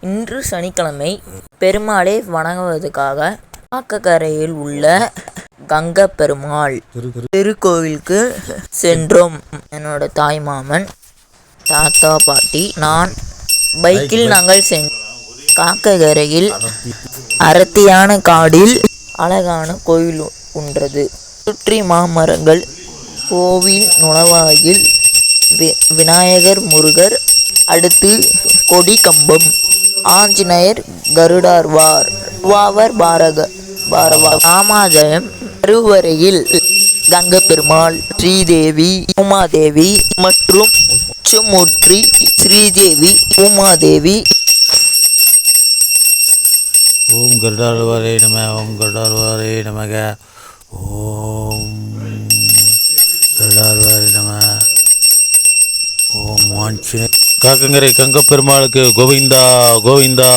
இன்று சனிக்கிழமை பெருமாளை வணங்குவதற்காக காக்கக்கரையில் உள்ள கங்கப்பெருமாள் திருக்கோவிலுக்கு சென்றோம். என்னோட தாய் மாமன், தாத்தா, பாட்டி, நான் பைக்கில் நாங்கள் காக்கக்கரையில் அடர்த்தியான காடில் அழகான கோயில் ஒன்றது. சுற்றி மாமரங்கள். கோவில் நுழைவாயில் விநாயகர், முருகர், அடுத்து கொடி கம்பம், ஆஞ்சநேயர், கருடாழ்வார், பாரவார், ராமாஜயம், கருவறையில் கங்கப்பெருமாள், ஸ்ரீதேவி, உமாதேவி மற்றும் உச்சமூர்த்தி ஸ்ரீதேவி, உமாதேவி. ஓம் கருடாழ்வாரே நம. ஓம் கருடாழ்வாரே நமக. ஓம் கருடாழ்வாரே நம. ஓம் ஆஞ்சநேயர். காக்கங்கரை கங்கப்பெருமாளுக்கு கோவிந்தா கோவிந்தா.